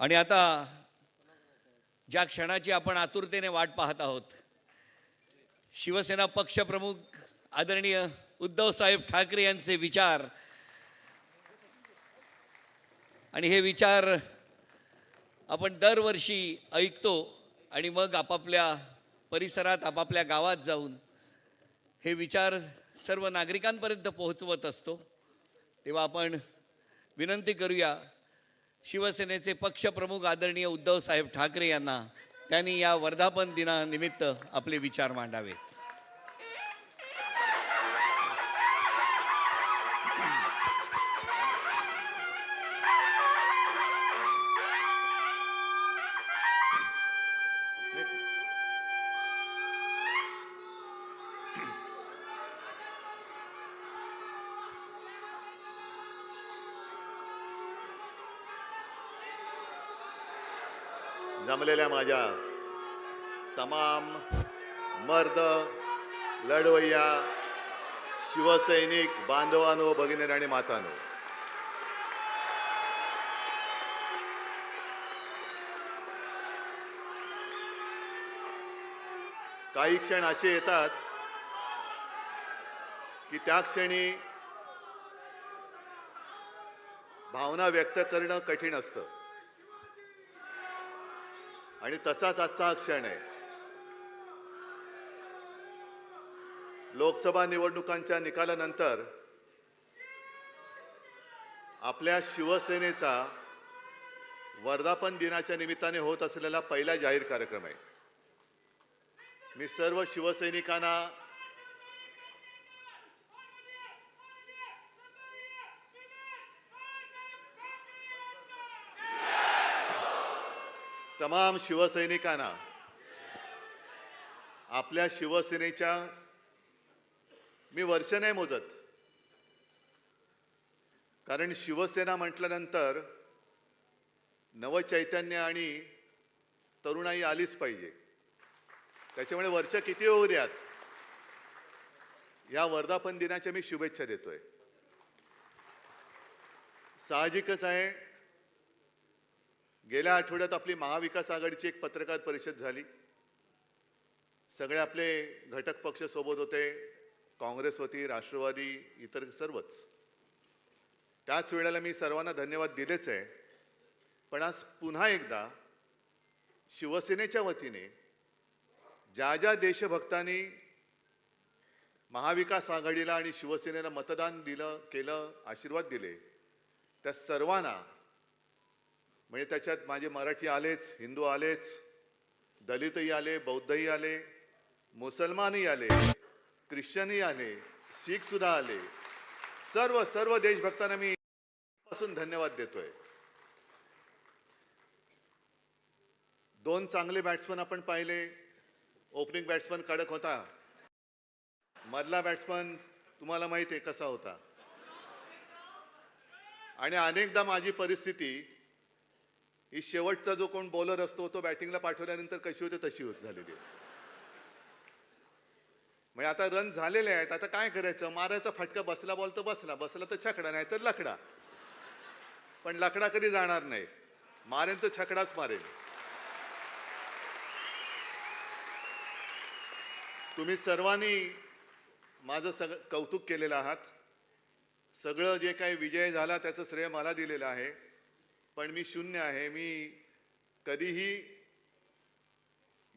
आणि आता ज्या क्षणाची आपण आतुरतेने वाट पाहत आहोत, शिवसेना पक्षप्रमुख आदरणीय उद्धव साहेब ठाकरे यांचे विचार आणि हे विचार आपण दरवर्षी ऐकतो आणि मग आपापल्या परिसरात आपापल्या गावात जाऊन हे विचार सर्व नागरिकांपर्यंत पोहोचवत असतो। तेव्हा आपण विनंती करूया शिवसेनेचे पक्षप्रमुख आदरणीय उद्धव साहेब ठाकरे यांना त्यांनी या वर्धापन दिनानिमित्त आपले विचार मांडावेत। जमलेल्या माझ्या तमाम मर्द लढवय्या शिवसैनिक बांधवांनो, भगिनी आणि मातांनो, काही क्षण असे येतात की त्या क्षणी भावना व्यक्त करणं कठीण असतं आणि तसाच आजचा क्षण आहे। लोकसभा निवडणुकांच्या निकालानंतर आपल्या शिवसेनेचा वर्धापन दिनाच्या निमित्ताने होत असलेला पहिला जाहीर कार्यक्रम आहे। मी सर्व शिवसैनिकांना तमाम शिवसैनिकांना आपल्या शिवसेनेच्या मी वर्ष नाही मोजत, कारण शिवसेना म्हटल्यानंतर नवचैतन्य आणि तरुणाई आलीच पाहिजे। त्याच्यामुळे वर्ष किती होऊ द्यात, या वर्धापन दिनाच्या मी शुभेच्छा देतोय। साहजिकच आहे, गेल्या आठवड्यात आपली महाविकास आघाडीची एक पत्रकार परिषद झाली। सगळे आपले घटक पक्ष सोबत होते, काँग्रेस होती, राष्ट्रवादी, इतर सर्वच। त्याच वेळेला मी सर्वांना धन्यवाद दिलेच आहे, पण आज पुन्हा एकदा शिवसेनेच्या वतीने ज्या ज्या देशभक्तांनी महाविकास आघाडीला आणि शिवसेनेला मतदान केलं, आशीर्वाद दिले, त्या सर्वांना, म्हणजे त्याच्यात माझे मराठी आलेच, हिंदू आलेच, दलितही आले, बौद्धही आले, मुसलमानही आले, ख्रिश्चनही आले, शीख सुद्धा आले, सर्व देशभक्तांना मी पासून धन्यवाद देतोय। दोन चांगले बॅट्समन आपण पाहिले। ओपनिंग बॅट्समन कडक होता, मधला बॅट्समन तुम्हाला माहिती आहे कसा होता, आणि अनेकदा माझी परिस्थिती ही शेवटचा जो कोण बॉलर असतो तो बॅटिंगला पाठवल्यानंतर कशी होते तशी होत झालेली आहे। म्हणजे आता रन झालेले आहेत, आता काय करायचं, मारायचा फटका, बसला बॉल तर बसला तर छकडा, नाही तर लकडा, पण लकडा कधी जाणार नाही, मारेन तो छकडाच मारेल। तुम्ही सर्वांनी माझं कौतुक केलेलं आहात। सगळं जे काही विजय झाला त्याचं श्रेय मला दिलेलं आहे, पण मी शून्य आहे। मी कधीही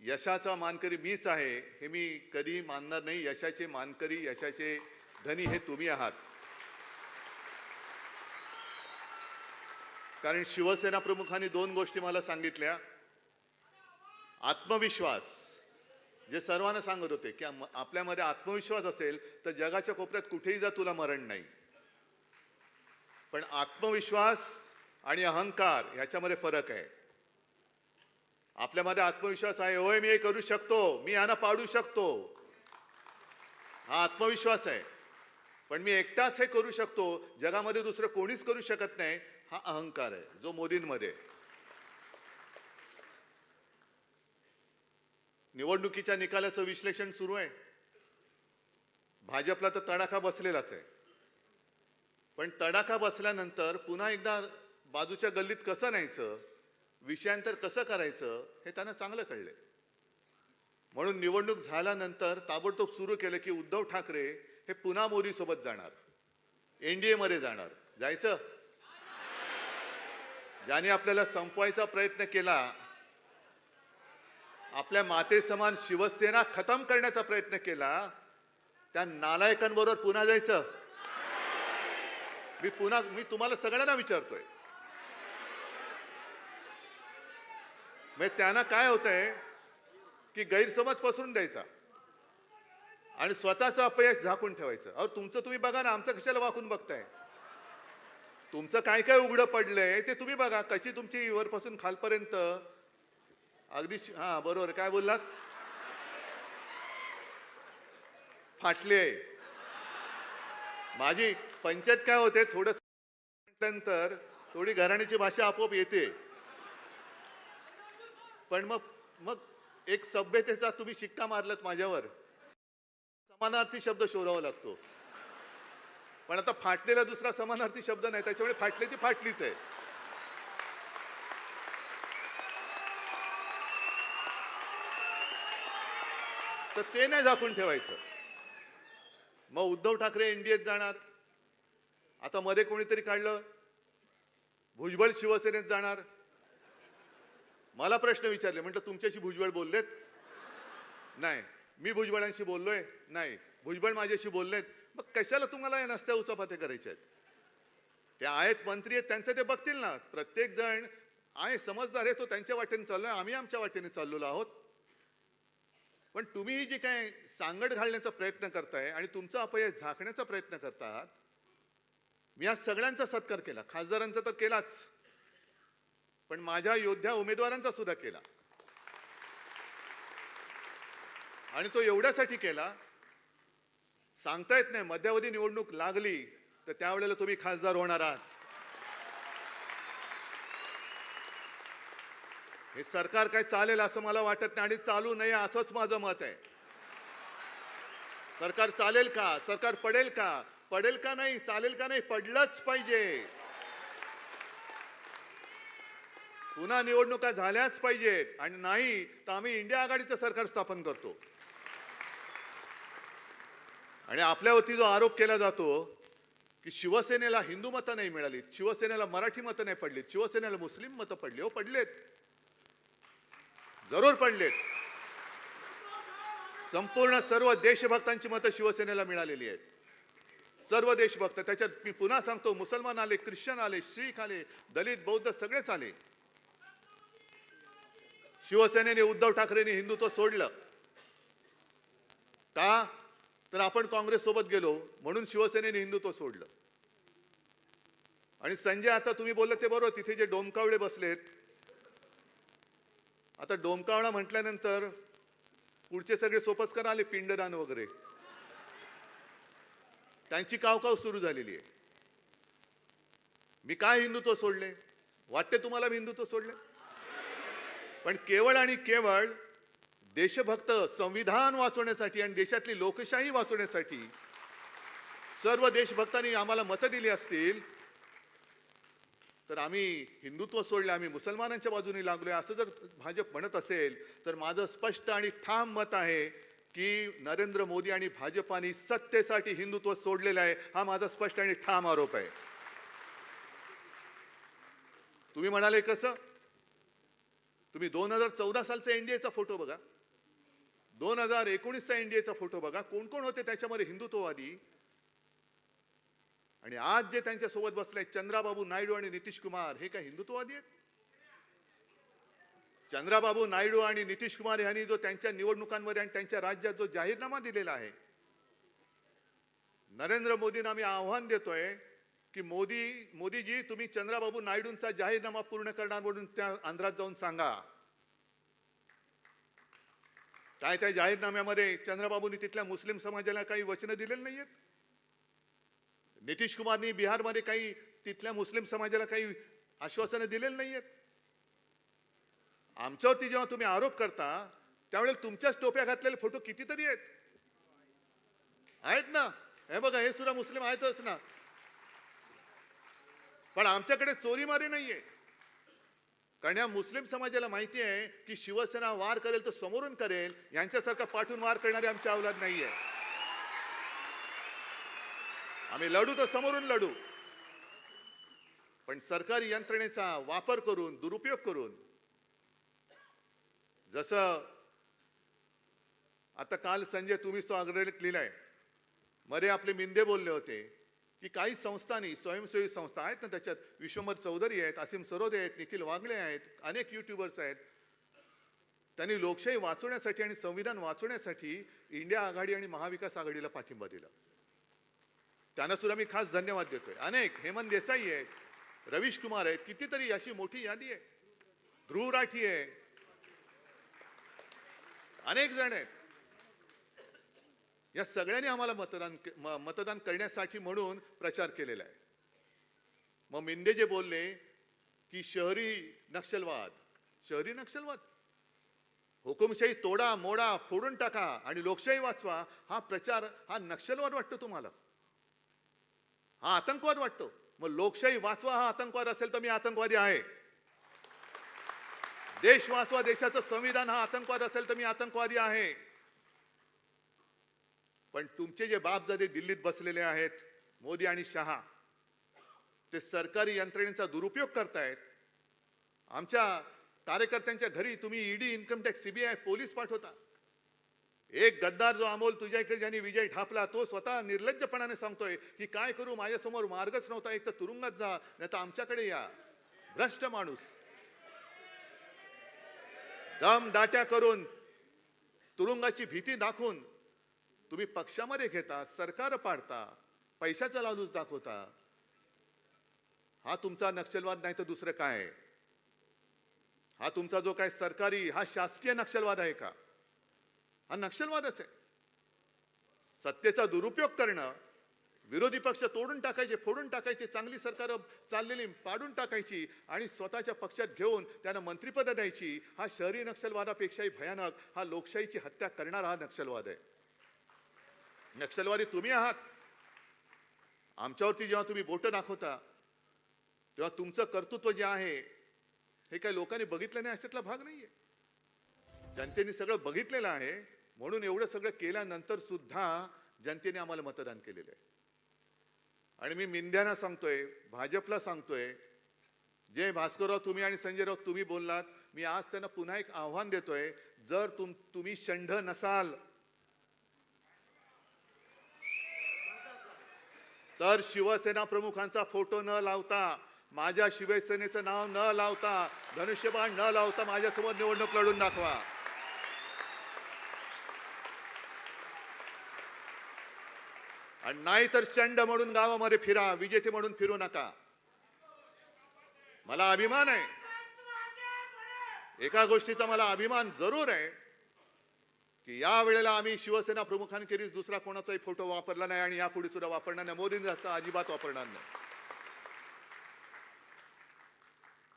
यशाचा मानकरी मीच आहे हे मी कधी मानणार नाही। यशाचे मानकरी, यशाचे धनी हे तुम्ही आहात। कारण शिवसेना प्रमुखांनी दोन गोष्टी मला सांगितल्या। आत्मविश्वास, जे सर्वांना सांगत होते की आपल्यामध्ये आत्मविश्वास असेल तर जगाच्या कोपऱ्यात कुठेही जा, तुला मरण नाही। पण आत्मविश्वास आणि अहंकार ह्याच्यामध्ये फरक आहे। आपल्यामध्ये आत्मविश्वास आहे, होय मी हे करू शकतो, मी यांना पाडू शकतो, हा आत्मविश्वास आहे। पण मी एकटाच हे करू शकतो, जगामध्ये दुसरं कोणीच करू शकत नाही, हा अहंकार आहे, जो मोदींमध्ये। निवडणुकीच्या निकालाचं विश्लेषण सुरू आहे। भाजपला तर तडाखा बसलेलाच आहे, पण तडाखा बसल्यानंतर पुन्हा एकदा बाजूच्या गल्लीत कसं न्यायचं, विषयांतर कसं करायचं हे त्यांना चांगलं कळलंय. म्हणून निवडणूक झाल्यानंतर ताबडतोब सुरू केलं की उद्धव ठाकरे हे पुन्हा मोदी सोबत जाणार, एनडीए मध्ये जाणार. जायचं? ज्याने आपल्याला संपवायचा प्रयत्न केला, आपल्या मातेसमान शिवसेना खतम करण्याचा प्रयत्न केला, त्या नालायकांबरोबर पुन्हा जायचं? मी तुम्हाला सगळ्यांना विचारतोय. म्हणजे त्यांना काय होतंय की गैरसमज पसरून द्यायचा आणि स्वतःचं अपयश झाकून ठेवायचं. अहो, तुमचं तुम्ही बघा ना, आमचं कशाला वाकून बघताय? तुमचं काय काय उघडं पडलंय ते तुम्ही बघा. कशी तुमची वरपासून खालपर्यंत अगदी हा बरोबर काय बोललात, फाटले. माझी पंचायत काय होते, थोडं नंतर थोडी घराण्याची भाषा आपोआप येते. पण मग मग एक सभ्यतेचा तुम्ही शिक्का मारलात माझ्यावर, समानार्थी शब्द शोधावा लागतो. पण आता फाटलेला दुसरा समानार्थी शब्द नाही, त्याच्यामुळे फाटली ती फाटलीच आहे. तर ते नाही झाकून ठेवायचं. मग उद्धव ठाकरे एनडीएत जाणार. आता मध्ये कोणीतरी काढलं भुजबळ शिवसेनेत जाणार. मला प्रश्न विचारले, म्हटलं तुमच्याशी भुजबळ बोललेत? नाही. मी भुजबळांशी बोललोय? नाही. भुजबळ माझ्याशी बोललेत? मग कशाला तुम्हाला या नसत्या उचापात्या करायच्या आहेत? ते आहेत मंत्री आहेत, त्यांचं ते बघतील ना. प्रत्येक जण आहे समजदार आहे, तो त्यांच्या वाटेने चाललोय, आम्ही आमच्या वाटेने चाललेलो आहोत. पण तुम्ही जी काय सांगड घालण्याचा प्रयत्न करताय आणि तुमचा अपयश झाकण्याचा प्रयत्न करतात, मी आज सगळ्यांचा सत्कार केला, खासदारांचा तर केलाच, पण माझ्या योद्ध्या उमेदवारांचा सुद्धा केला. आणि तो एवढ्यासाठी केला, सांगता येत नाही मध्यावधी निवडणूक लागली तर त्यावेळेला तुम्ही खासदार होणार आहात. हे सरकार काय चालेल असं मला वाटत नाही आणि चालू नये असंच माझं मत आहे. सरकार चालेल का? सरकार पडेल का? पडेल का नाही? चालेल का नाही? पडलंच पाहिजे. पुन्हा निवडणुका झाल्याच पाहिजेत आणि नाही तर आम्ही इंडिया आघाडीचं सरकार स्थापन करतो. आणि आपल्यावरती जो आरोप केला जातो की शिवसेनेला हिंदू मतं नाही मिळाली, शिवसेनेला मराठी मतं नाही पडली, शिवसेनेला मुस्लिम मतं पडली. हो पडलेत, जरूर पडलेत. संपूर्ण सर्व देशभक्तांची मतं शिवसेनेला मिळालेली आहेत. सर्व देशभक्त. त्याच्यात मी पुन्हा सांगतो, मुसलमान आले, ख्रिश्चन आले, शीख आले, दलित बौद्ध सगळेच आले. शिवसेनेने उद्धव ठाकरेंनी हिंदुत्व सोडलं का? तर आपण काँग्रेस सोबत गेलो म्हणून शिवसेनेने हिंदुत्व सोडलं. आणि संजय, आता तुम्ही बोलले ते बरोबर, तिथे जे डोमकावळे बसलेत, आता डोमकावळा म्हटल्यानंतर पुढचे सगळे सोपस्कर आले, पिंडदान वगैरे, त्यांची कावकाव सुरू झालेली आहे. मी काय हिंदुत्व सोडले? वाटते तुम्हाला मी हिंदुत्व सोडले? पण केवळ आणि केवळ देशभक्त, संविधान वाचवण्यासाठी आणि देशातली लोकशाही वाचवण्यासाठी सर्व देशभक्तांनी आम्हाला मतं दिली असतील तर आम्ही हिंदुत्व सोडले, आम्ही मुसलमानांच्या बाजूने लागलोय असं जर भाजप म्हणत असेल तर माझं स्पष्ट आणि ठाम मत आहे की नरेंद्र मोदी आणि भाजपाने सत्तेसाठी हिंदुत्व सोडलेलं आहे. हा माझा स्पष्ट आणि ठाम आरोप आहे. तुम्ही म्हणाले कसं? तुम्ही 2014 सालचा एनडीएचा फोटो बघा, 2019चा एनडीएचा फोटो बघा, कोण कोण होते त्याच्यामध्ये हिंदुत्ववादी. आणि आज जे त्यांच्या सोबत बसले चंद्राबाबू नायडू आणि नितीश कुमार, हे काय हिंदुत्ववादी आहेत? चंद्राबाबू नायडू आणि नितीश कुमार यांनी जो त्यांच्या निवडणुकांमध्ये आणि त्यांच्या राज्यात जो जाहीरनामा दिलेला आहे, नरेंद्र मोदींना आम्ही आव्हान देतोय की मोदीजी, तुम्ही चंद्राबाबू नायडूंचा जाहीरनामा पूर्ण करणार म्हणून त्या आंध्रात जाऊन सांगा. काय त्या जाहीरनाम्यामध्ये चंद्राबाबूंनी तिथल्या मुस्लिम समाजाला काही वचनं दिलेली नाहीयेत? नितीश कुमारनी बिहारमध्ये काही तिथल्या मुस्लिम समाजाला काही आश्वासनं दिलेली नाहीयेत? आमच्यावरती जेव्हा तुम्ही आरोप करता त्यावेळेला तुमच्याच टोप्या घातलेले फोटो कितीतरी आहेत ना. हे बघा, हे सुद्धा मुस्लिम आहेतच ना. पण आमच्याकडे चोरीमारी नाहीये. कारण या मुस्लिम समाजाला माहिती आहे की शिवसेना वार करेल तर समोरून करेल, यांच्यासारखा पाठून वार करणारे आमच्या अवलाद नाहीये. आम्ही लढू तर समोरून लढू, पण सरकारी यंत्रणेचा वापर करून, दुरुपयोग करून, जसं आता काल संजय तुम्हीच तो अग्रलेख लिहिलाय, मध्ये आपले मिंदे बोलले होते की काही संस्थांनी, स्वयंसेवी संस्था आहेत ना त्याच्यात, विश्वंभर चौधरी आहेत, असीम सरोदे आहेत, निखिल वागले आहेत, अनेक युट्यूबर्स आहेत, त्यांनी लोकशाही वाचवण्यासाठी आणि संविधान वाचवण्यासाठी इंडिया आघाडी आणि महाविकास आघाडीला पाठिंबा दिला. त्यांना सुद्धा मी खास धन्यवाद देतोय. अनेक, हेमंत देसाई आहेत, रवीश कुमार आहेत, कितीतरी अशी मोठी यादी आहे, ध्रुव राठी आहे, अनेक जण आहेत. या सगळ्यांनी आम्हाला मतदान करण्यासाठी म्हणून प्रचार केलेला आहे. मग मिंदे जे बोलले की शहरी नक्षलवाद, हुकुमशाही तोडा मोडा फोडून टाका आणि लोकशाही वाचवा, हा प्रचार हा नक्षलवाद वाटतो तुम्हाला, हा आतंकवाद वाटतो. मग लोकशाही वाचवा हा आतंकवाद असेल तर मी आतंकवादी आहे. देश वाचवा, देशाचं संविधान हा आतंकवाद असेल तर मी आतंकवादी आहे. पण तुमचे जे बापजादे दिल्लीत बसलेले आहेत, मोदी आणि शहा, ते सरकारी यंत्रणेचा दुरुपयोग करतायत. आमच्या कार्यकर्त्यांच्या घरी तुम्ही ED, income tax, CBI, police पाठवता. एक गद्दार जो अमोल तुझ्या इथे ज्यांनी विजय ठापला, तो स्वतः निर्लज्जपणाने सांगतोय की काय करू, माझ्यासमोर मार्गच नव्हता, एक तर तुरुंगात जा नाही तर आमच्याकडे या. भ्रष्ट माणूस, दम दाट्या करून, तुरुंगाची भीती दाखवून तुम्ही पक्षामध्ये घेता, सरकार पाडता, पैशाचा लालूच दाखवता. हा तुमचा नक्षलवाद नाही तर दुसरं काय आहे? हा तुमचा जो काय सरकारी, हा शासकीय नक्षलवाद आहे का? हा नक्षलवादच आहे. सत्तेचा दुरुपयोग करणं, विरोधी पक्ष तोडून टाकायचे, फोडून टाकायचे, चांगली सरकार चाललेली पाडून टाकायची आणि स्वतःच्या पक्षात घेऊन त्यांना मंत्रिपद द्यायची, हा शहरी नक्षलवादापेक्षाही भयानक, हा लोकशाहीची हत्या करणारा हा नक्षलवाद आहे. नक्षलवादी तुम्ही आहात. आमच्यावरती जेव्हा तुम्ही बोटं दाखवता तेव्हा तुमचं कर्तृत्व जे आहे हे काही लोकांनी बघितलं नाही अशातला भाग नाहीये. जनतेने सगळं बघितलेलं आहे, म्हणून एवढं सगळं केल्यानंतर सुद्धा जनतेने आम्हाला मतदान केलेलं आहे. आणि मी मिंद्यांना सांगतोय, भाजपला सांगतोय, जे भास्करराव तुम्ही आणि संजय राऊत तुम्ही बोललात, मी आज त्यांना पुन्हा एक आव्हान देतोय, जर तुम्ही षंढ नसाल तर शिवसेना प्रमुखांचा फोटो न लावता, माझ्या शिवसेनेचं नाव न लावता, धनुष्यबाण न लावता माझ्यासमोर निवडणूक लढून दाखवा. आणि नाही तर चंड म्हणून गावामध्ये फिरा, विजेते म्हणून फिरू नका. मला अभिमान आहे, एका गोष्टीचा मला अभिमान जरूर आहे की या वेळेला आम्ही शिवसेना प्रमुखांखेरीज दुसरा कोणाचाही फोटो वापरला नाही आणि यापुढे सुद्धा वापरणार नाही. मोदींचा अजिबात वापरणार नाही.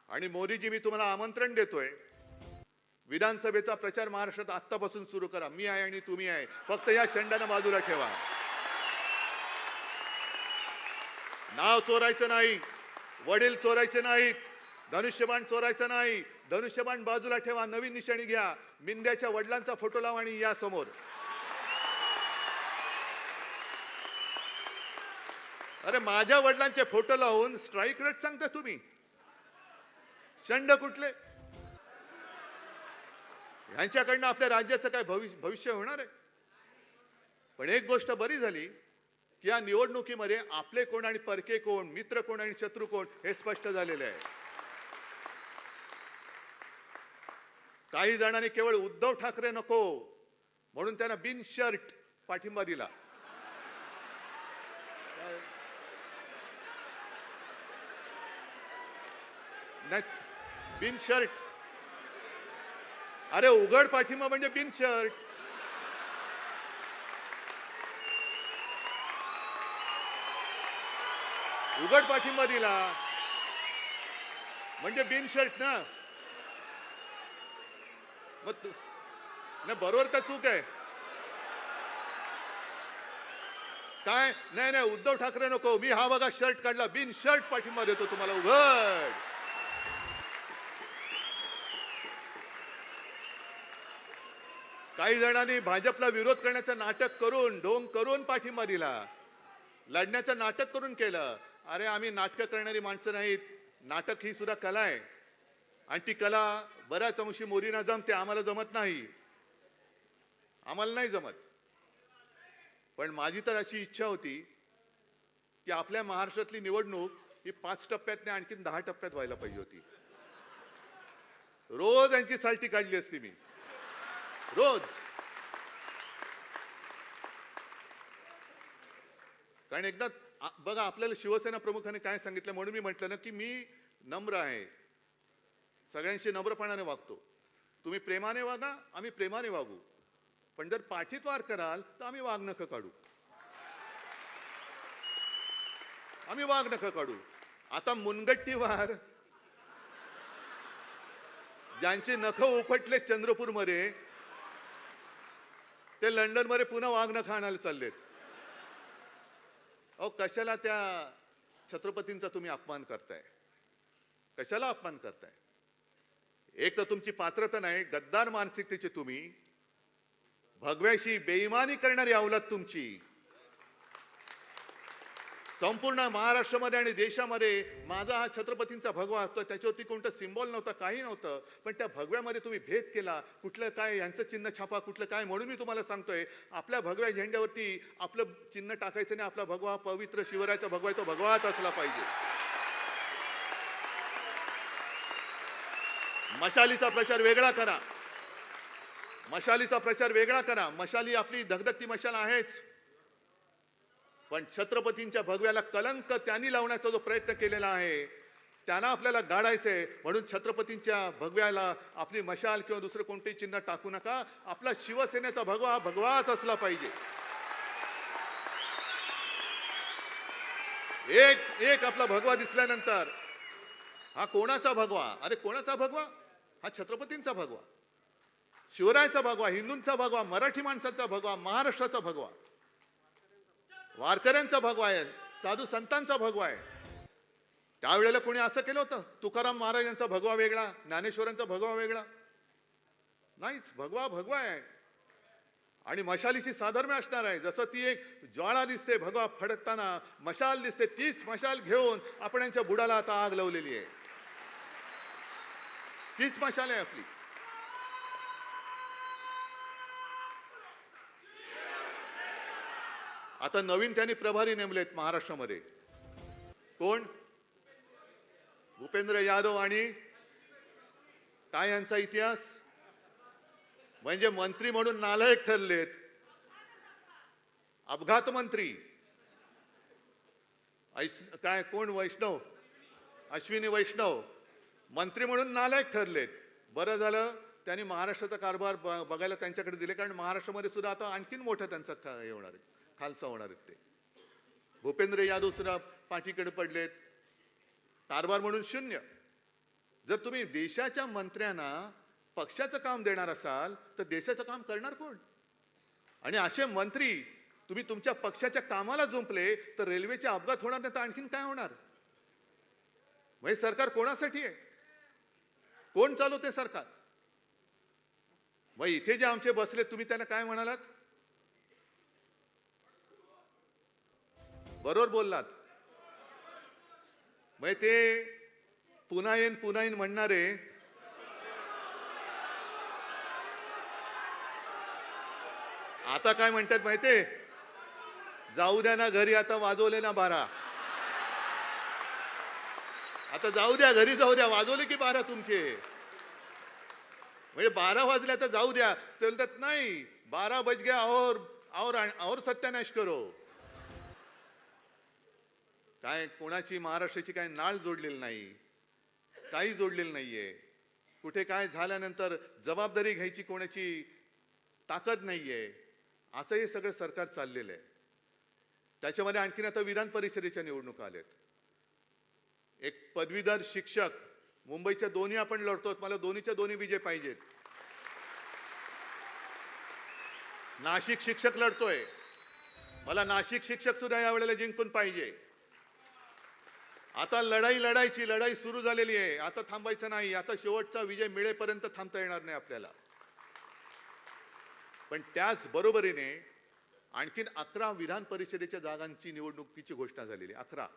आणि मोदीजी, मी तुम्हाला आमंत्रण देतोय, विधानसभेचा प्रचार महाराष्ट्रात आत्तापासून सुरू करा. मी आहे आणि तुम्ही आहे, फक्त या षंडांना बाजूला ठेवा. नाव चोरायचं नाही, वडील चोरायचे नाहीत, धनुष्यबाण चोरायचं नाही. धनुष्यबाण बाजूला ठेवा, नवीन निशाणी घ्या, मिंद्याच्या वडिलांचा फोटो लावा आणि या समोर. अरे माझ्या वडिलांचे फोटो लावून स्ट्राईक रेट सांगता तुम्ही? षंड कुठले? यांच्याकडनं आपल्या राज्याचं काय भविष्य होणार आहे? पण एक गोष्ट बरी झाली की या निवडणुकीमध्ये आपले कोण आणि परके कोण, मित्र कोण आणि शत्रू कोण हे स्पष्ट झालेले आहे. काही जणांनी केवळ उद्धव ठाकरे नको म्हणून त्यांना बिन शर्ट पाठिंबा दिला. बिन शर्ट, अरे उघड पाठिंबा म्हणजे बिन शर्ट. उघड पाठिंबा दिला म्हणजे बिन शर्ट ना. मग नाही, बरोबर का चूक आहे? काय नाही नाही, उद्धव ठाकरे नको, मी हा बघा शर्ट काढला, बिन शर्ट पाठिंबा देतो तुम्हाला, उघड. काही जणांनी भाजपला विरोध करण्याचं नाटक करून ढोंग करून पाठिंबा दिला, लढण्याचं नाटक करून केलं. अरे आम्ही नाटकं करणारी माणसं नाहीत. नाटक ही सुद्धा कला आहे आणि ती कला बऱ्याच अंशी मोरीना जमते. आम्हाला जमत नाही, आम्हाला नाही जमत. पण माझी तर अशी इच्छा होती की आपल्या महाराष्ट्रातली निवडणूक ही 5 टप्प्यात नाही आणखी 10 टप्प्यात व्हायला पाहिजे होती. रोज यांची साल्टी काढली असती मी, रोज. कारण एकदा बघा आपल्याला शिवसेना प्रमुखाने काय सांगितलं, म्हणून मी म्हटलं ना की मी नम्र आहे, सगळ्यांशी नम्रपणाने वागतो. तुम्ही प्रेमाने वागा, आम्ही प्रेमाने वागू. पण जर पाठीत वार कराल तर आम्ही वाघ नखं काढू, आम्ही वाघ नखं काढू. आता मुनगट्टी वार ज्यांचे नख उपटले चंद्रपूरमध्ये ते लंडनमध्ये पुन्हा वाघ नखं आणायला चाललेत. अहो कशाला त्या छत्रपतींचा तुम्ही अपमान करताय, कशाला अपमान करताय? एक तर तुमची पात्रता नाही, गद्दार मानसिकतेचे तुम्ही, भगव्याशी बेईमानी करणारी अवलाद तुमची. संपूर्ण महाराष्ट्रामध्ये आणि देशामध्ये माझा हा छत्रपतींचा भगवा असतो, त्याच्यावरती कोणतं सिम्बॉल नव्हतं, काही नव्हतं. पण त्या भगव्यामध्ये तुम्ही भेद केला. कुठलं काय यांचं चिन्ह छापा, कुठलं काय. म्हणून मी तुम्हाला सांगतोय, आपल्या भगव्या झेंड्यावरती आपलं चिन्ह टाकायचं नाही. आपला भगवा पवित्र शिवरायाचा भगवा तो भगवाच असला पाहिजे. मशालीचा प्रचार वेगळा करा, मशालीचा प्रचार वेगळा करा. मशाली आपली धगधगती मशाल आहेच, पण छत्रपतींच्या भगव्याला कलंक त्यांनी लावण्याचा जो प्रयत्न केलेला आहे त्यांना आपल्याला गाडायचंय. म्हणून छत्रपतींच्या भगव्याला आपली मशाल किंवा दुसरं कोणतेही चिन्ह टाकू नका. आपला शिवसेनेचा भगवा भगवाच असला पाहिजे. एक आपला भगवा दिसल्यानंतर हा कोणाचा भगवा? अरे कोणाचा भगवा? हा छत्रपतींचा भगवा, शिवरायाचा भगवा, हिंदूंचा भगवा, मराठी माणसाचा भगवा, महाराष्ट्राचा भगवा, वारकऱ्यांचा भगवा आहे, साधू संतांचा भगवा आहे. त्यावेळेला कोणी असं केलं होतं? तुकाराम महाराजांचा भगवा वेगळा, ज्ञानेश्वरांचा भगवा वेगळा? नाहीच. भगवा भगवा आहे आणि मशालीशी साधर्म्य असणार आहे. जसं ती एक ज्वाळा दिसते भगवा फडकताना, मशाल दिसते, तीच मशाल घेऊन आपण यांच्या बुडाला आता आग लावलेली आहे. तीच मशाल आहे आपली. आता नवीन त्यांनी प्रभारी नेमलेत महाराष्ट्रामध्ये. कोण? भूपेंद्र यादव. आणि काय यांचा इतिहास? म्हणजे मंत्री म्हणून नालायक ठरलेत, अपघात मंत्री. काय कोण? वैष्णव, अश्विनी वैष्णव मंत्री म्हणून नालायक ठरलेत. बरं झालं त्यांनी महाराष्ट्राचा कारभार बघायला त्यांच्याकडे दिले, कारण महाराष्ट्रामध्ये सुद्धा आता आणखीन मोठं त्यांचा हे होणार आहे, खालसा होणार आहेत ते. भूपेंद्र यादव सुद्धा पाठीकडे पडलेत, कारभार म्हणून शून्य. जर तुम्ही देशाच्या मंत्र्यांना पक्षाचं काम देणार असाल तर देशाचं काम करणार कोण? आणि असे मंत्री तुम्ही तुमच्या पक्षाच्या कामाला जुंपले तर रेल्वेचे अपघात होणार नाही तर आणखीन काय होणार? म्हणजे सरकार कोणासाठी आहे? कोण चालवते सरकार? मग इथे जे आमचे बसले तुम्ही त्यांना काय म्हणालात? बरोबर बोललात. मग ते पुन्हा येईन म्हणणारे आता काय म्हणतात माहितीये? जाऊ द्या ना घरी, आता वाजवले ना 12. आता जाऊ द्या घरी, जाऊ द्या, वाजवले की 12 तुमचे. म्हणजे 12 वाजले आता जाऊ द्या. ते बोलतात नाही 12 बज गया और सत्यानाश करो. काय कोणाची महाराष्ट्राची काय नाळ जोडलेली नाही, काही जोडलेलं नाहीये. कुठे काय झाल्यानंतर जबाबदारी घ्यायची कोणाची ताकद नाहीये. असं हे सगळं सरकार चाललेलं आहे. त्याच्यामध्ये आणखीन आता विधान परिषदेच्या निवडणुका आल्यात. एक पदवीधर शिक्षक, मुंबईच्या दोन्ही आपण लढतो, मला दोन्हीच्या दोन्ही विजय पाहिजेत. नाशिक शिक्षक लढतोय, मला नाशिक शिक्षक सुद्धा यावेळेला जिंकून पाहिजे. आता लढाई सुरू झालेली आहे. आता थांबायचं नाही. आता शेवटचा विजय मिळेपर्यंत थांबता येणार नाही आपल्याला. पण त्याच बरोबरीने आणखीन 11 विधान परिषदेच्या जागांची निवडणुकीची घोषणा झालेली 11,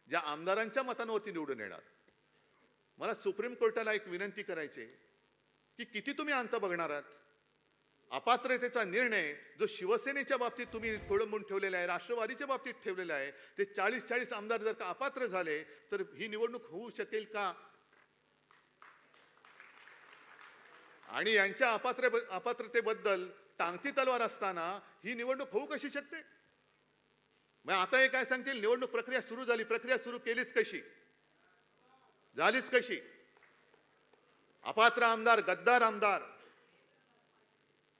ज्या आमदारांच्या मतांवरती निवडून येणार. मला सुप्रीम कोर्टाला एक विनंती करायची आहे की किती तुम्ही अंत बघणार आहात. अपात्रतेचा निर्णय जो शिवसेनेच्या बाबतीत तुम्ही खोळंबून ठेवलेला आहे, राष्ट्रवादीच्या बाबतीत ठेवलेला आहे, ते 40-40 आमदार जर का अपात्र झाले तर ही निवडणूक होऊ शकेल का? आणि यांच्या अपात्रतेबद्दल टांगती तलवार असताना ही निवडणूक होऊ कशी शकते? मग आता हे काय सांगतील, निवडणूक प्रक्रिया सुरू झाली. प्रक्रिया सुरू केलीच कशी, झालीच कशी? अपात्र आमदार, गद्दार आमदार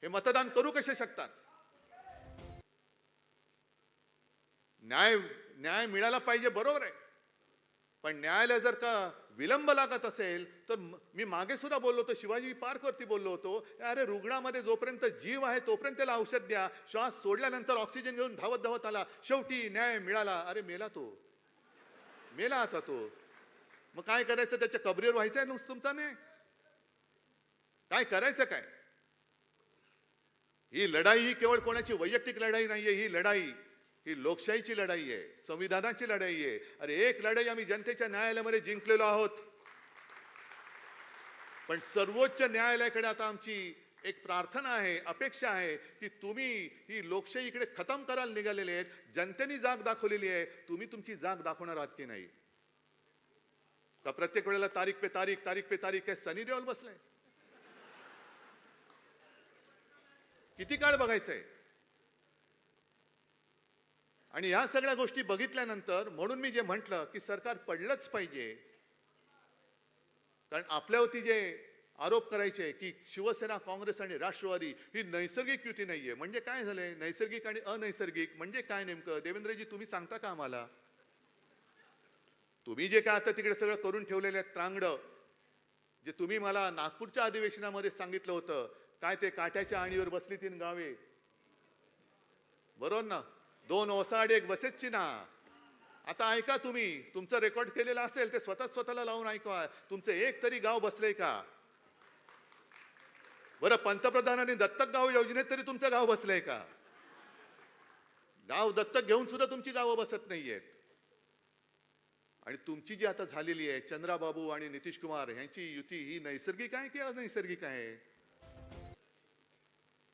हे मतदान करू कसे शकतात? न्याय मिळाला पाहिजे, बरोबर आहे. पण न्यायालय जर का विलंब लागत असेल तर मी मागे सुद्धा बोललो होतो, शिवाजी पार्क वरती बोललो होतो, अरे रुग्णामध्ये जोपर्यंत जीव आहे तोपर्यंत त्याला औषध द्या. श्वास सोडल्यानंतर ऑक्सिजन घेऊन धावत धावत आला, शेवटी न्याय मिळाला. अरे मेला तो, मेला आता तो. मग काय करायचं? त्याच्या कबरीवर व्हायचंय नुसतं तुमचा नाही? काय करायचं काय? ही लढाई ही केवळ कोणाची वैयक्तिक लढाई नाहीये. ही लढाई ही लोकशाहीची लढाई आहे, संविधानाची लढाई आहे. अरे एक लढाई आम्ही जनतेच्या न्यायालयामध्ये जिंकलेलो आहोत. पण सर्वोच्च न्यायालयाकडे आता आमची एक प्रार्थना आहे, अपेक्षा आहे की तुम्ही ही लोकशाही इकडे खतम करायला निघालेले आहेत. जनतेने जाग दाखवलेली आहे, तुम्ही तुमची जाग दाखवणार आहात की नाही? का प्रत्येक वेळेला तारीख पे तारीख, तारीख पे तारीख काय सनी देओल बसलाय? किती काळ बघायचंय? आणि या सगळ्या गोष्टी बघितल्यानंतर म्हणून मी जे म्हटलं की सरकार पडलंच पाहिजे. कारण आपल्यावरती जे आरोप करायचे की शिवसेना, काँग्रेस आणि राष्ट्रवादी ही नैसर्गिक युती नाहीये. म्हणजे काय झालंय? नैसर्गिक आणि अनैसर्गिक म्हणजे काय नेमकं? देवेंद्रजी तुम्ही सांगता का आम्हाला? तुम्ही जे काय आता तिकडे सगळं करून ठेवलेलं आहे त्रांगडं, जे तुम्ही मला नागपूरच्या अधिवेशनामध्ये सांगितलं होतं, काय ते काट्याच्या आणीवर बसली 3 गावे, बरोबर ना? 2 ओसाड 1 बसेची ना. आता ऐका, तुम्ही तुमचं रेकॉर्ड केलेलं असेल ते स्वतःला लावून ऐका. तुमचं एक तरी गाव बसलंय का? बरं, पंतप्रधानांनी दत्तक गाव योजनेत तरी तुमचं गाव बसलंय का? गाव दत्तक घेऊन सुद्धा तुमची गावं बसत नाहीयेत. आणि तुमची जी आता झालेली आहे चंद्राबाबू आणि नितीश कुमार यांची युती ही नैसर्गिक आहे की अनैसर्गिक आहे?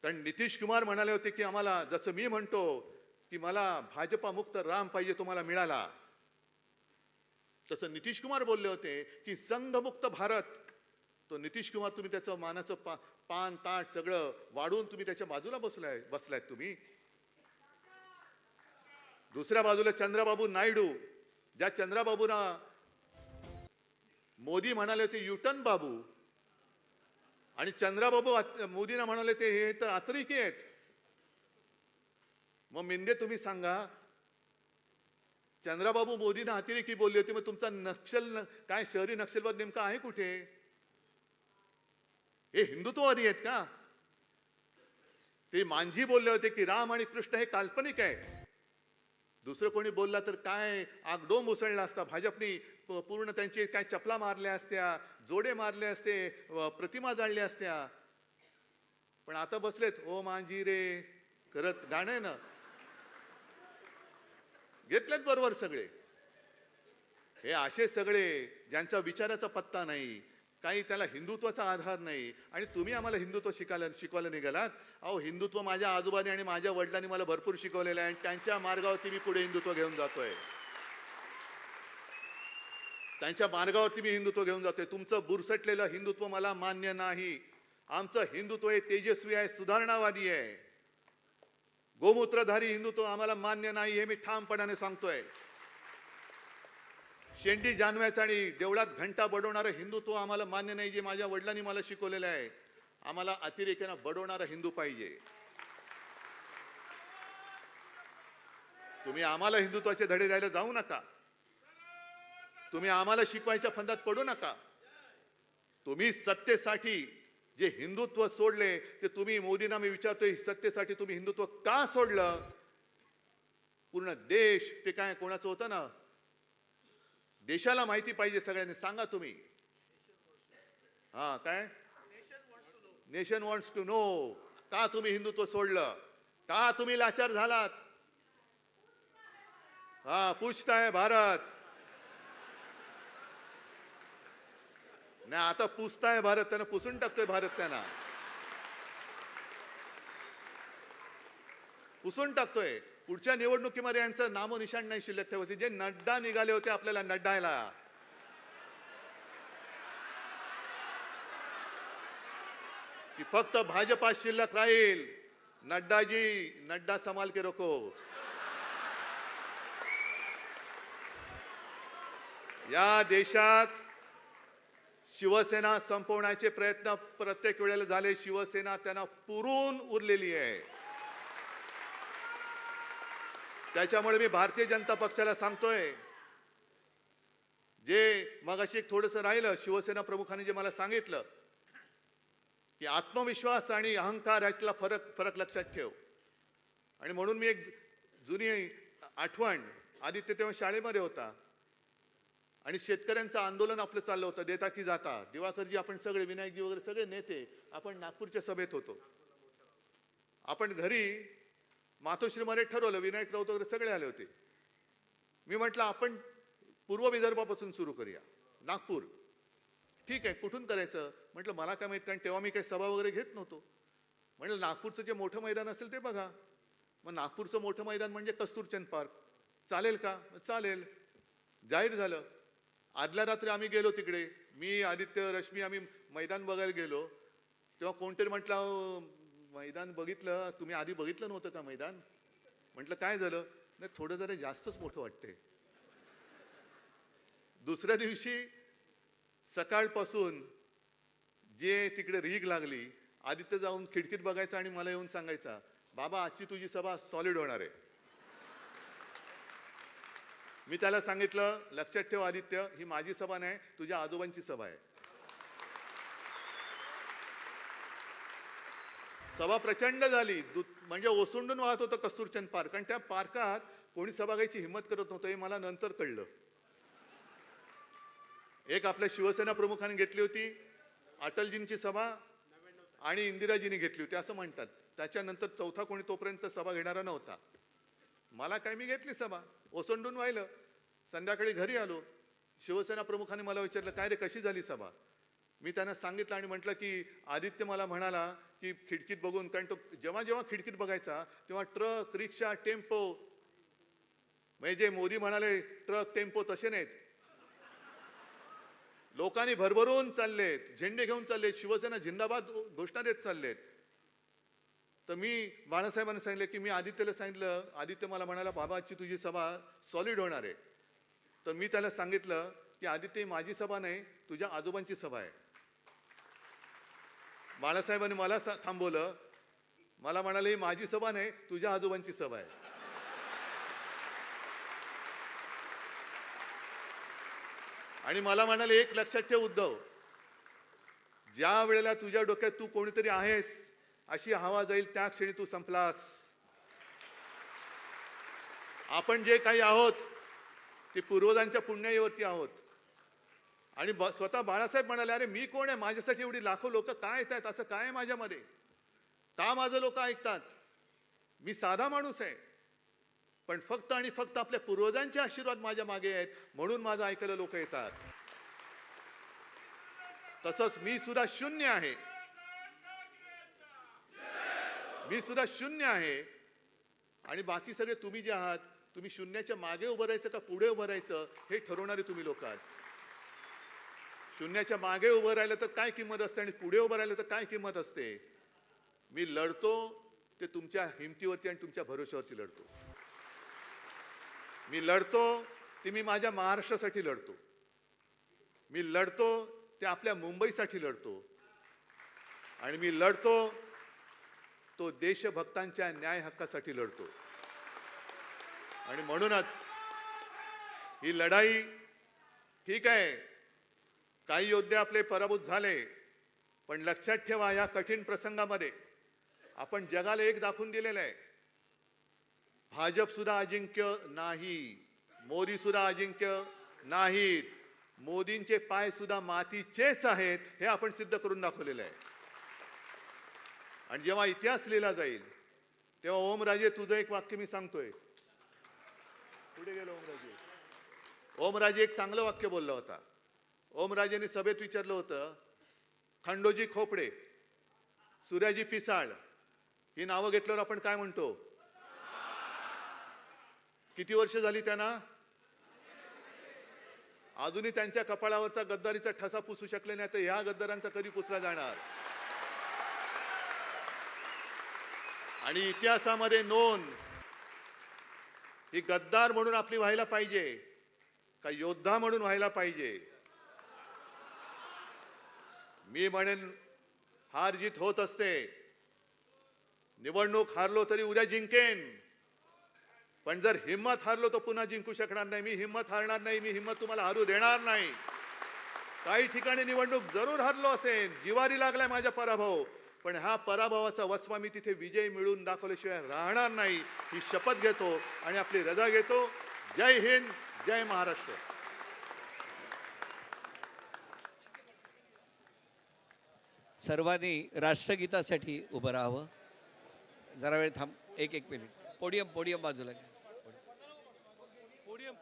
कारण नितीश कुमार म्हणाले होते की आम्हाला, जसं मी म्हणतो की मला भाजपा मुक्त राम पाहिजे, तुम्हाला मिळाला. तसं नितीश कुमार बोलले होते की संघमुक्त भारत. तो नितीश कुमार तुम्ही त्याचं मानाचं पान ताट सगळं वाढून तुम्ही त्याच्या बाजूला बसलायत तुम्ही. दुसऱ्या बाजूला चंद्राबाबू नायडू, ज्या चंद्राबाबूंना मोदी म्हणाले होते युटर्न बाबू, आणि चंद्राबाबू मोदींना म्हणाले ते हे तर अतिरेकी आहेत. मग मिंदे तुम्ही सांगा, चंद्राबाबू मोदींना अतिरेकी बोलले होते, मग तुमचा नक्षल काय शहरी नक्षलवाद नेमका आहे कुठे? हे हिंदुत्ववादी आहेत का? ते मांझी बोलले होते की राम आणि कृष्ण हे काल्पनिक आहे. दुसरं कोणी बोलला तर काय आगडोंब उसळला असता. भाजपनी पूर्ण त्यांची काय चपला मारल्या असत्या, जोडे मारले असते, प्रतिमा जाळल्या असत्या. पण आता बसलेत ओ मांजी रे करत, गाणं आहे ना, घेतलेत बरोबर सगळे. हे असे सगळे ज्यांचा विचाराचा पत्ता नाही, काही त्याला हिंदुत्वाचा आधार नाही, आणि तुम्ही आम्हाला हिंदुत्व शिकवायला निघालात. अहो, हिंदुत्व माझ्या आजोबांनी आणि माझ्या वडिलांनी मला भरपूर शिकवलेलं आहे, आणि त्यांच्या मार्गावरती मी पुढे हिंदुत्व घेऊन जातोय. त्यांच्या मार्गावरती मी हिंदुत्व घेऊन जातोय. तुमचं बुरसटलेलं हिंदुत्व मला मान्य नाही. आमचं हिंदुत्व हे तेजस्वी आहे, सुधारणावादी आहे. गोमूत्रधारी हिंदुत्व आम्हाला मान्य नाही, हे मी ठामपणाने सांगतोय. शेंडी जानव्याचं आणि देवळात घंटा बडवणारं हिंदुत्व आम्हाला मान्य नाही, जे माझ्या वडिलांनी मला शिकवलेलं आहे. आम्हाला अतिरेक्यानं बडवणारा हिंदू पाहिजे. तुम्ही आम्हाला हिंदुत्वाचे धडे द्यायला जाऊ नका. तुम्ही आम्हाला शिकवायच्या फंदात पडू नका. तुम्ही सत्तेसाठी जे हिंदुत्व सोडले ते तुम्ही, मोदींना मी विचारतोय, सत्तेसाठी तुम्ही हिंदुत्व का सोडलं? पूर्ण देश ते काय कोणाचं होतं ना, देशाला माहिती पाहिजे. सगळ्यांनी सांगा तुम्ही. हा, काय नेशन वॉन्ट्स टू नो. का तुम्ही हिंदुत्व सोडलं? का तुम्ही लाचार झालात? हा, पूछता है भारत. नाही, आता पुसताय भारत, त्यांना पुसून टाकतोय भारत, त्यांना पुसून टाकतोय. पुढच्या निवडणुकीमध्ये यांचं नामोनिशाण नाही शिल्लक ठेवायचे. जे नड्डा निघाले होते आपल्याला नड्डायला, की फक्त भाजपा शिल्लक राहील. नड्डाजी, नड्डा संभाल के रखो. या देशात शिवसेना संपवण्याचे प्रयत्न प्रत्येक वेळेला झाले. शिवसेना त्यांना पुरून उरलेली आहे. त्याच्यामुळे मी भारतीय जनता पक्षाला सांगतोय, जे मगाशी एक थोडंसं राहिलं, शिवसेना प्रमुखांनी जे मला सांगितलं की आत्मविश्वास आणि अहंकार यातला फरक लक्षात ठेव. आणि म्हणून मी एक जुनी आठवण, आदित्य तेव्हा शाळेमध्ये होता आणि शेतकऱ्यांचं आंदोलन आपलं चाललं होतं, देता की जाता. दिवाकरजी, आपण सगळे, विनायकजी वगैरे सगळे नेते आपण नागपूरच्या सभेत होतो. आपण घरी मातोश्रीमध्ये ठरवलं, विनायक राऊत वगैरे सगळे आले होते. मी म्हटलं आपण पूर्व विदर्भापासून सुरू करूया, नागपूर. ठीक आहे, कुठून करायचं? म्हटलं मला काय माहित, कारण तेव्हा मी काही सभा वगैरे घेत नव्हतो. म्हटलं नागपूरचं जे मोठं मैदान असेल ते बघा. मग नागपूरचं मोठं मैदान म्हणजे कस्तुरचंद पार्क. चालेल का? चालेल. जाहीर झालं. आदल्या रात्री आम्ही गेलो तिकडे, मी, आदित्य, रश्मी, आम्ही मैदान बघायला गेलो. तेव्हा कोणतरी म्हटलं, मैदान बघितलं तुम्ही? आधी बघितलं नव्हतं का मैदान? म्हटलं काय झालं? नाही, थोडं जरा जास्तच मोठं वाटतंय. दुसऱ्या दिवशी सकाळपासून जे तिकडे रीग लागली, आदित्य जाऊन खिडकीत बघायचा आणि मला येऊन सांगायचा, बाबा आजची तुझी सभा सॉलिड होणार आहे. मी त्याला सांगितलं, लक्षात ठेव आदित्य, ही माझी सभा नाही, तुझ्या आजोबांची सभा आहे. सभा प्रचंड झाली, म्हणजे ओसंडून वाहत होतं कस्तुरचंद पार्क. आणि त्या पार्कात कोणी सभा घ्यायची हिंमत करत नव्हतं, हे मला नंतर कळलं. एक आपल्या शिवसेना प्रमुखांनी घेतली होती, अटलजींची सभा, आणि इंदिराजींनी घेतली होती असं म्हणतात. त्याच्यानंतर चौथा कोणी तोपर्यंत सभा घेणारा नव्हता. मला काय, मी घेतली सभा, ओसंडून वाहिलं. संध्याकाळी घरी आलो, शिवसेना प्रमुखांनी मला विचारलं, काय रे, कशी झाली सभा? मी त्यांना सांगितलं आणि म्हटलं की आदित्य मला म्हणाला की खिडकीत बघून, कारण तो जेव्हा जेव्हा खिडकीत बघायचा तेव्हा ट्रक, रिक्षा, टेम्पो, म्हणजे जे मोदी म्हणाले ट्रक टेम्पो तसे नाहीत, लोकांनी भरभरून चाललेत, झेंडे घेऊन चाललेत, शिवसेना जिंदाबाद घोषणा देत चाललेत. तर मी बाळासाहेबांना सांगितलं की मी आदित्यला सांगितलं, आदित्य मला म्हणाला, बाबा आजची तुझी सभा सॉलिड होणार आहे. तर मी त्याला सांगितलं की आदित्य, माझी सभा नाही, तुझ्या आजोबांची सभा आहे. बाळासाहेबांनी मला थांबवलं, मला म्हणाले, ही माझी सभा नाही, तुझ्या आजोबांची सभा आहे. आणि मला म्हणाले, एक लक्षात ठेव उद्धव, ज्या वेळेला तुझ्या डोक्यात तू कोणीतरी आहेस अशी हवा जाईल, त्या क्षणी तू संपलास. आपण जे काही आहोत ते पूर्वजांच्या पुण्याईवरती आहोत. आणि स्वतः बाळासाहेब म्हणाले, अरे मी कोण आहे, माझ्यासाठी एवढी लाखो लोक काय येतात, असं काय आहे माझ्यामध्ये, का माझं लोक ऐकतात? मी साधा माणूस आहे, पण फक्त आणि फक्त आपल्या पूर्वजांचे आशीर्वाद माझ्या मागे आहेत, म्हणून माझं ऐकायला लोक येतात. तसंच मी सुद्धा शून्य आहे, मी सुद्धा शून्य आहे. आणि बाकी सगळे तुम्ही जे आहात, तुम्ही शून्याच्या मागे उभं राहायचं का पुढे उभं राहायचं हे ठरवणारे तुम्ही लोक आहात. शून्याच्या मागे उभं राहिलं तर काय किंमत असते आणि पुढे उभं राहिलं तर काय किंमत असते. मी लढतो ते तुमच्या हिमतीवरती आणि तुमच्या भरोश्यावरती लढतो. मी लढतो ते मी माझ्या महाराष्ट्रासाठी लढतो. मी लढतो ते आपल्या मुंबईसाठी लढतो. आणि मी लढतो तो देशभक्तांच्या न्याय हक्कासाठी लढतो. आणि म्हणूनच ही लढाई, ठीक आहे, काही योद्धे आपले पराभूत झाले, पण लक्षात ठेवा, या कठीण प्रसंगामध्ये आपण जगाला एक दाखवून दिलेलं आहे, भाजप सुद्धा अजिंक्य नाही, मोदी सुद्धा अजिंक्य नाहीत, मोदींचे पाय सुद्धा मातीचेच आहेत, हे आपण सिद्ध करून दाखवलेलं आहे. आणि जेव्हा इतिहास लिहिला जाईल तेव्हा ओमराजे तुझं एक वाक्य मी सांगतोय. पुढे गेलो ओमराजे. ओमराजे एक चांगलं वाक्य बोलला होता. ओमराजेने सभेत विचारलं होतं, खंडोजी खोपडे, सूर्याजी पिसाळ ही नावं घेतल्यावर आपण काय म्हणतो? किती वर्ष झाली त्यांना? अजूनही त्यांच्या कपाळावरचा गद्दारीचा ठसा पुसू शकले नाही, तर ह्या गद्दारांचा कधी पुसला जाणार? आणि इतिहासामध्ये नोंद ही गद्दार म्हणून आपली व्हायला पाहिजे का योद्धा म्हणून व्हायला पाहिजे? मी म्हणेन हार जीत होत असते. निवडणूक हारलो तरी उद्या जिंकेन, पण जर हिम्मत हारलो तर पुन्हा जिंकू शकणार नाही. मी हिम्मत हारणार नाही, मी हिम्मत तुम्हाला हारू देणार नाही. काही ठिकाणी निवडणूक जरूर हारलो असेल, जिवारी लागलाय माझा पराभव, पण हा पराभवाचा वचपा मी तिथे विजय मिळवून दाखवल्याशिवाय राहणार नाही, ही शपथ घेतो आणि आपली रजा घेतो. जय हिंद, जय महाराष्ट्र. सर्वांनी राष्ट्रगीतासाठी उभं राहावं. जरा वेळ थांब, एक मिनिट. पोडियम बाजूला घ्या. पोडियम